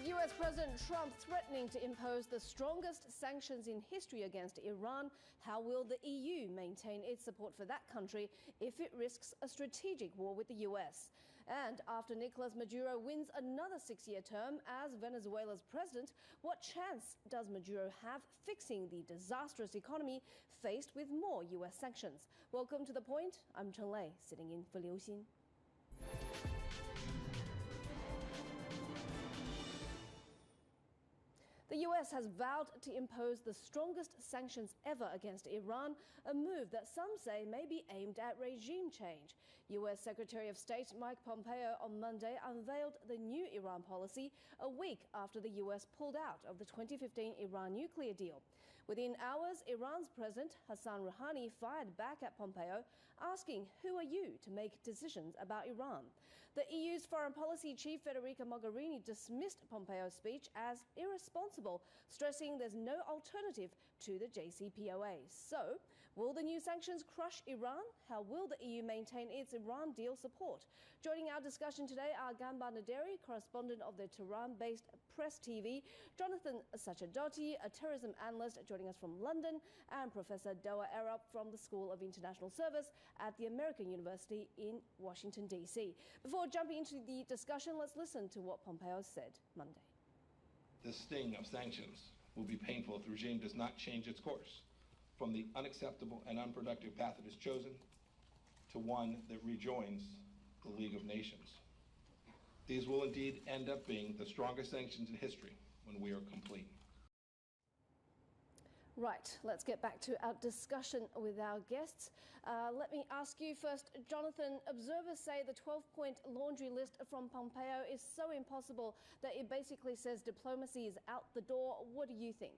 US President Trump threatening to impose the strongest sanctions in history against Iran. How will the EU maintain its support for that country if it risks a strategic war with the US? And after Nicolas Maduro wins another 6-year term as Venezuela's president, what chance does Maduro have fixing the disastrous economy faced with more US sanctions? Welcome to The Point. I'm Chen Lei, sitting in for Liu Xin. The US has vowed to impose the strongest sanctions ever against Iran, a move that some say may be aimed at regime change. US Secretary of State Mike Pompeo on Monday unveiled the new Iran policy a week after the US pulled out of the 2015 Iran nuclear deal. Within hours, Iran's President Hassan Rouhani fired back at Pompeo, asking, "Who are you to make decisions about Iran?" The EU's foreign policy chief Federica Mogherini dismissed Pompeo's speech as irresponsible, stressing there's no alternative to the JCPOA. So, will the new sanctions crush Iran? How will the EU maintain its Iran deal support? Joining our discussion today are Gamba Naderi, correspondent of the Tehran-based Press TV, Jonathan Sacerdoti, a terrorism analyst joining us from London, and Professor Doa Arab from the School of International Service at the American University in Washington, D.C. Before jumping into the discussion, let's listen to what Pompeo said Monday. The sting of sanctions will be painful if the regime does not change its course from the unacceptable and unproductive path it has chosen to one that rejoins the League of Nations. These will indeed end up being the strongest sanctions in history when we are complete. Right, let's get back to our discussion with our guests. Let me ask you first, Jonathan, observers say the 12-point laundry list from Pompeo is so impossible that it basically says diplomacy is out the door. What do you think?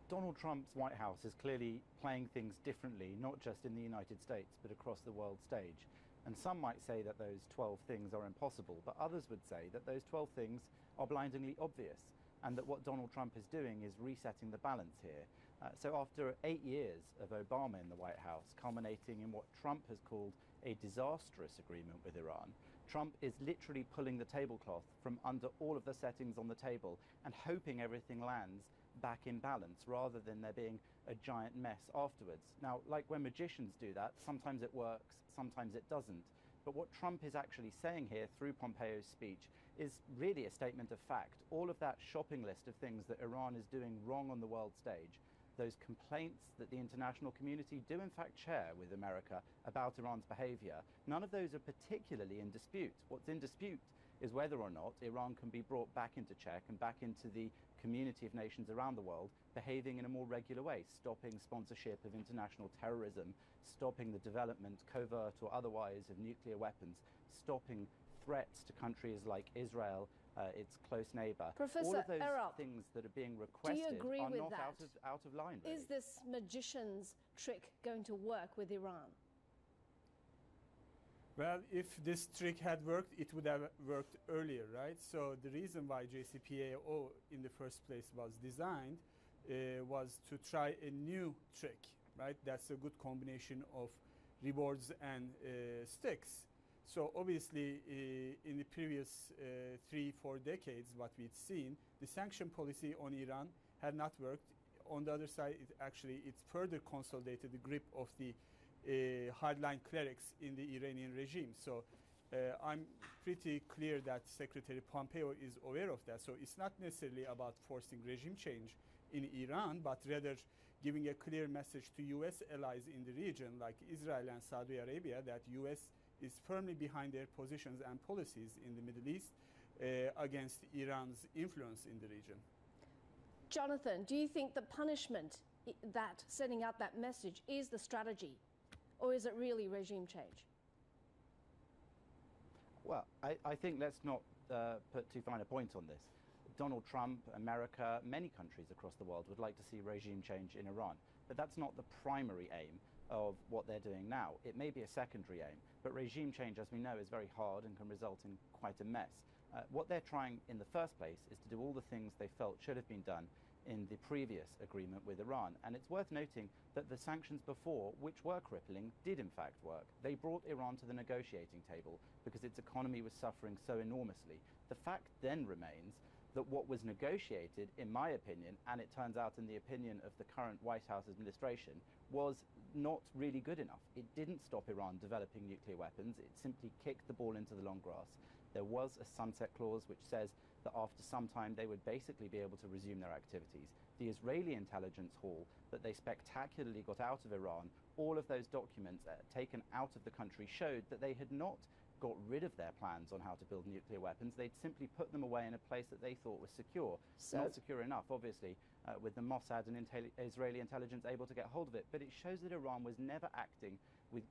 Donald Trump's White House is clearly playing things differently, not just in the United States, but across the world stage. And some might say that those 12 things are impossible, but others would say that those 12 things are blindingly obvious, and that what Donald Trump is doing is resetting the balance here. So after 8 years of Obama in the White House, culminating in what Trump has called a disastrous agreement with Iran, Trump is literally pulling the tablecloth from under all of the settings on the table and hoping everything lands back in balance rather than there being a giant mess afterwards. Now, like when magicians do that, sometimes it works, sometimes it doesn't. But what Trump is actually saying here through Pompeo's speech is really a statement of fact. All of that shopping list of things that Iran is doing wrong on the world stage, those complaints that the international community do in fact share with America about Iran's behavior, none of those are particularly in dispute. What's in dispute is whether or not Iran can be brought back into check and back into the community of nations around the world behaving in a more regular way, stopping sponsorship of international terrorism, stopping the development, covert or otherwise, of nuclear weapons, stopping threats to countries like Israel, its close neighbor. Professor all of those Arab, things that are being requested are not out of line. Really. Is this magician's trick going to work with Iran? Well, if this trick had worked, it would have worked earlier, right? So the reason why JCPOA in the first place was designed was to try a new trick, right? That's a good combination of rewards and sticks. So obviously, in the previous 3-4 decades, what we'd seen, the sanction policy on Iran had not worked. On the other side, it further consolidated the grip of the hardline clerics in the Iranian regime. So I'm pretty clear that Secretary Pompeo is aware of that. So it's not necessarily about forcing regime change in Iran, but rather giving a clear message to U.S. allies in the region, like Israel and Saudi Arabia, that U.S. is firmly behind their positions and policies in the Middle East against Iran's influence in the region. Jonathan, do you think the punishment that sending out that message is the strategy? Or is it really regime change? Well, I think let's not put too fine a point on this. Donald Trump, America, many countries across the world would like to see regime change in Iran. But that's not the primary aim of what they're doing now. It may be a secondary aim, but regime change, as we know, is very hard and can result in quite a mess. What they're trying in the first place is to do all the things they felt should have been done in the previous agreement with Iran. And it's worth noting that the sanctions before, which were crippling, did in fact work. They brought Iran to the negotiating table because its economy was suffering so enormously. The fact then remains that what was negotiated, in my opinion, and it turns out in the opinion of the current White House administration, was not really good enough. It didn't stop Iran developing nuclear weapons. It simply kicked the ball into the long grass. There was a sunset clause which says that after some time they would basically be able to resume their activities. The Israeli intelligence haul that they spectacularly got out of Iran, all of those documents taken out of the country showed that they had not got rid of their plans on how to build nuclear weapons. They'd simply put them away in a place that they thought was secure. So not secure enough, obviously, with the Mossad and Israeli intelligence able to get hold of it. But it shows that Iran was never acting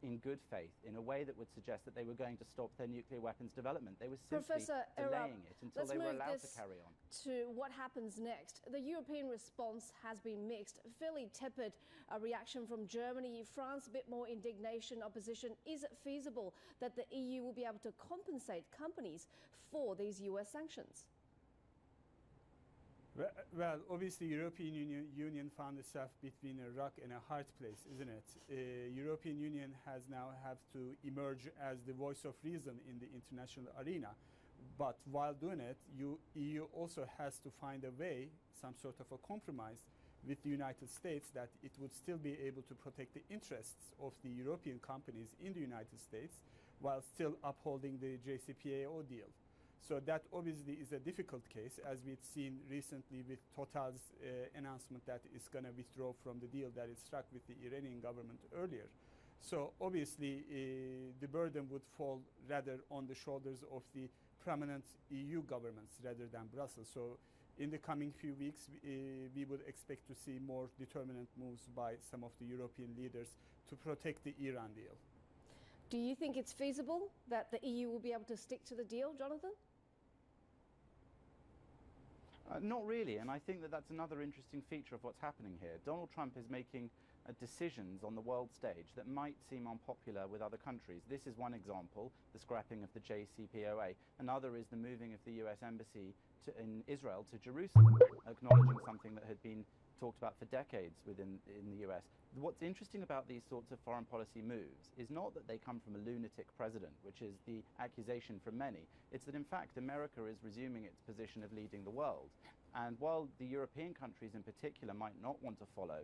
in good faith in a way that would suggest that they were going to stop their nuclear weapons development. They were simply delaying it until they were allowed to carry on. To what happens next. The European response has been mixed, fairly tepid reaction from Germany, France, a bit more indignation, opposition. Is it feasible that the EU will be able to compensate companies for these US sanctions? Well, obviously, European Union found itself between a rock and a hard place, isn't it? European Union has now have to emerge as the voice of reason in the international arena. But while doing it, EU also has to find a way, some sort of a compromise with the United States that it would still be able to protect the interests of the European companies in the United States while still upholding the JCPOA deal. So that obviously is a difficult case, as we've seen recently with Total's announcement that it's going to withdraw from the deal that it struck with the Iranian government earlier. So obviously the burden would fall rather on the shoulders of the prominent EU governments rather than Brussels. So in the coming few weeks, we would expect to see more determinant moves by some of the European leaders to protect the Iran deal. Do you think it's feasible that the EU will be able to stick to the deal, Jonathan? Not really, and I think that that's another interesting feature of what's happening here. Donald Trump is making decisions on the world stage that might seem unpopular with other countries. This is one example, the scrapping of the JCPOA. Another is the moving of the US Embassy in Israel to Jerusalem, acknowledging something that had been talked about for decades in the US. What's interesting about these sorts of foreign policy moves is not that they come from a lunatic president, which is the accusation from many. It's that, in fact, America is resuming its position of leading the world. And while the European countries in particular might not want to follow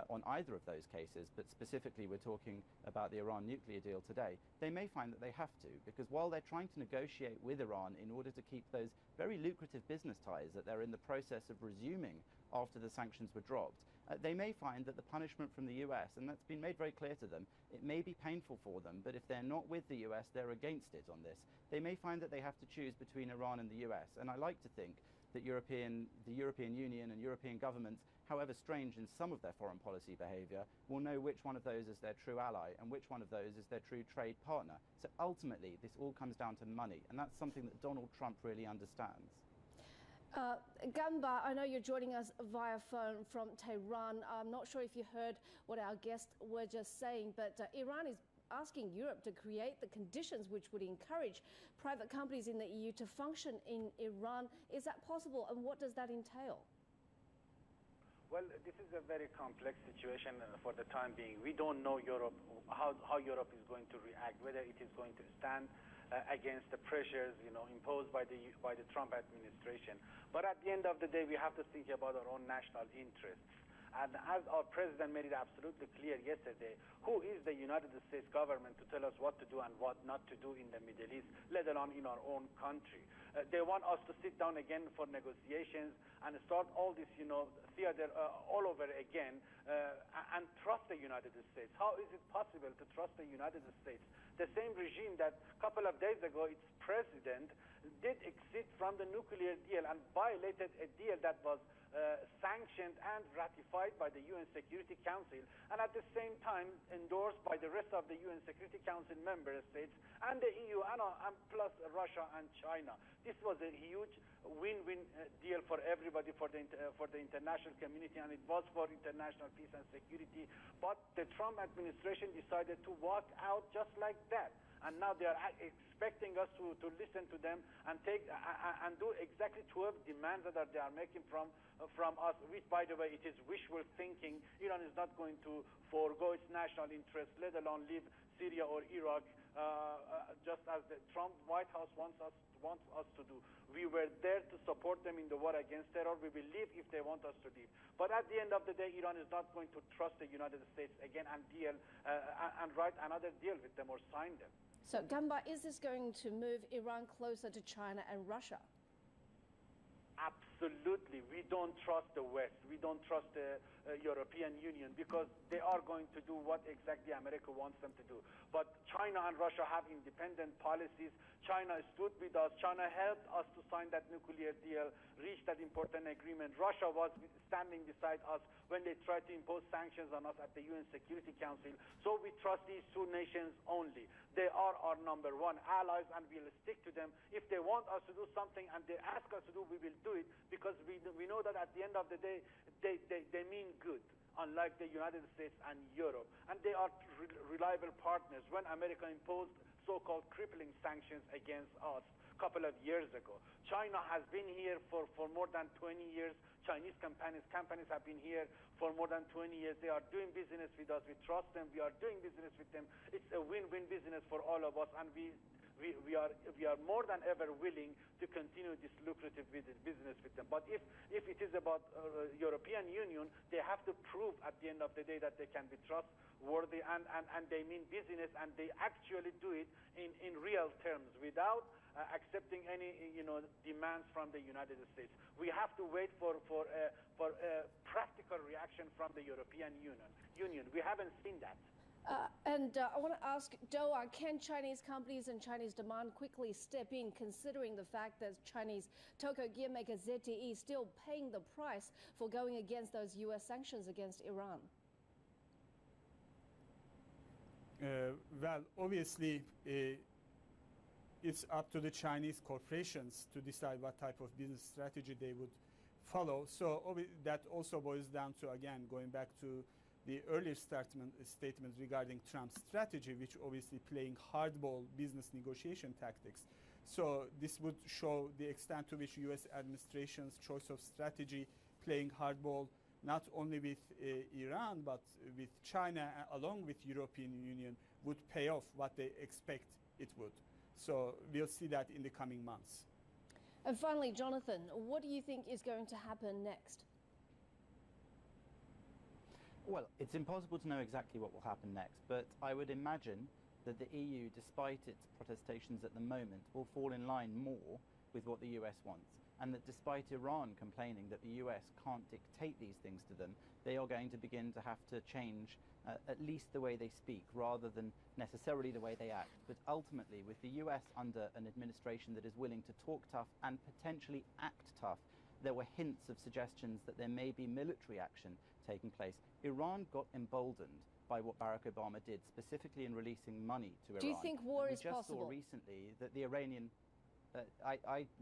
on either of those cases, but specifically we're talking about the Iran nuclear deal today, they may find that they have to, because while they're trying to negotiate with Iran in order to keep those very lucrative business ties that they're in the process of resuming after the sanctions were dropped, they may find that the punishment from the US, and that's been made very clear to them, it may be painful for them, but if they're not with the US, they're against it on this. They may find that they have to choose between Iran and the US, and I like to think that the European Union and European governments, however strange in some of their foreign policy behaviour, will know which one of those is their true ally and which one of those is their true trade partner. So ultimately, this all comes down to money, and that's something that Donald Trump really understands. Ganba, I know you're joining us via phone from Tehran. I'm not sure if you heard what our guests were just saying, but Iran is asking Europe to create the conditions which would encourage private companies in the EU to function in Iran. Is that possible, and what does that entail? Well, this is a very complex situation for the time being. We don't know Europe, how Europe is going to react, whether it is going to stand against the pressures, imposed by the Trump administration. But at the end of the day, we have to think about our own national interests. And as our president made it absolutely clear yesterday, who is the United States government to tell us what to do and what not to do in the Middle East, let alone in our own country? They want us to sit down again for negotiations and start all this, theater all over again and trust the United States. How is it possible to trust the United States? The same regime that a couple of days ago, its president did exit from the nuclear deal and violated a deal that was sanctioned and ratified by the UN Security Council, and at the same time endorsed by the rest of the UN Security Council member states and the EU and plus Russia and China. This was a huge win-win deal for everybody, for the international community, and it was for international peace and security. But the Trump administration decided to walk out just like that. and now they are expecting us to listen to them and and do exactly 12 demands that they are making from us, which, by the way, it is wishful thinking. Iran is not going to forego its national interests, let alone leave Syria or Iraq, just as the Trump White House wants us to do. We were there to support them in the war against terror. We will leave if they want us to leave. But at the end of the day, Iran is not going to trust the United States again and deal and write another deal with them or sign them. So, Gamba, is this going to move Iran closer to China and Russia? Absolutely. We don't trust the West. We don't trust the European Union because they are going to do what exactly America wants them to do. But China and Russia have independent policies. China stood with us. China helped us to sign that nuclear deal, reach that important agreement. Russia was standing beside us when they tried to impose sanctions on us at the UN Security Council. So we trust these two nations only. They are our number one allies, and we'll stick to them. If they want us to do something and they ask us to do, we will do it because we know that at the end of the day, they mean good, unlike the United States and Europe. And they are reliable partners. When America imposed so-called crippling sanctions against us a couple of years ago, China has been here for more than 20 years. Chinese companies have been here for more than 20 years. They are doing business with us. We trust them. We are doing business with them. It's a win-win business for all of us, and we are more than ever willing to continue this lucrative business with them. But if it is about European Union, they have to prove at the end of the day that they can be trustworthy and they mean business, and they actually do it in real terms without accepting any demands from the United States. We have to wait for a practical reaction from the European Union. We haven't seen that. I want to ask Doha, can Chinese companies and Chinese demand quickly step in, considering the fact that Chinese Tokyo gear maker ZTE is still paying the price for going against those U.S. sanctions against Iran? Well, obviously, it's up to the Chinese corporations to decide what type of business strategy they would follow. So that also boils down to, again, going back to the earlier statement regarding Trump's strategy, which obviously playing hardball business negotiation tactics. So this would show the extent to which U.S. administration's choice of strategy, playing hardball not only with Iran but with China along with European Union, would pay off what they expect it would. So we'll see that in the coming months. And finally, Jonathan, what do you think is going to happen next? Well, it's impossible to know exactly what will happen next, but I would imagine that the EU, despite its protestations at the moment, will fall in line more with what the US wants. And that despite Iran complaining that the US can't dictate these things to them, they are going to begin to have to change at least the way they speak rather than necessarily the way they act. But ultimately, with the US under an administration that is willing to talk tough and potentially act tough, there were hints of suggestions that there may be military action taking place. Iran got emboldened by what Barack Obama did, specifically in releasing money to Iran. Do you think war is possible? We just saw recently that the Iranian,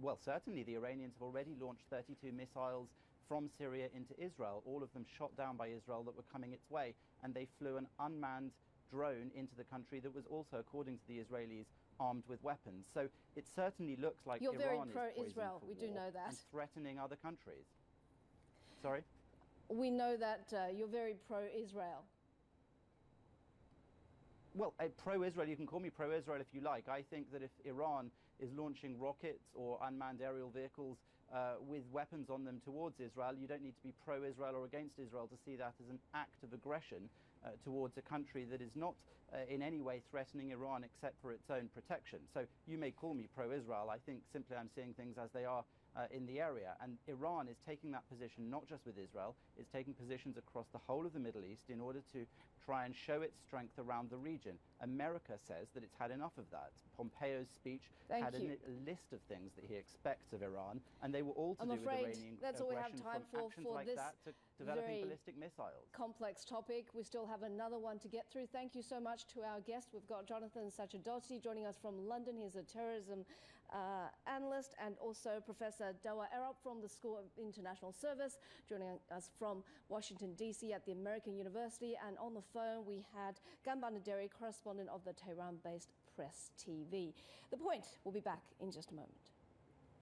well, certainly the Iranians have already launched 32 missiles from Syria into Israel, all of them shot down by Israel that were coming its way, and they flew an unmanned drone into the country that was also, according to the Israelis, armed with weapons. So it certainly looks like You're Iran very pro-Israel. is We do know that. and threatening other countries. Sorry? We know that you're very pro-Israel. Well, pro-Israel, you can call me pro-Israel if you like. I think that if Iran is launching rockets or unmanned aerial vehicles with weapons on them towards Israel, you don't need to be pro-Israel or against Israel to see that as an act of aggression towards a country that is not in any way threatening Iran except for its own protection. So you may call me pro-Israel. I think simply I'm seeing things as they are in the area. And Iran is taking that position not just with Israel, it's taking positions across the whole of the Middle East in order to try and show its strength around the region. America says that it's had enough of that. Pompeo's speech had a list of things that he expects of Iran, and they were all to do with Iranian that's all we have aggression, time from actions for like this that to developing ballistic missiles. Complex topic. We still have another one to get through. Thank you so much to our guest. We've got Jonathan Sacerdoti joining us from London. He's a terrorism analyst, and also Professor Doha Arab from the School of International Service, joining us from Washington, D.C. at the American University. And on the phone, we had Gamba Naderi, correspondent of the Tehran-based Press TV. The Point will be back in just a moment.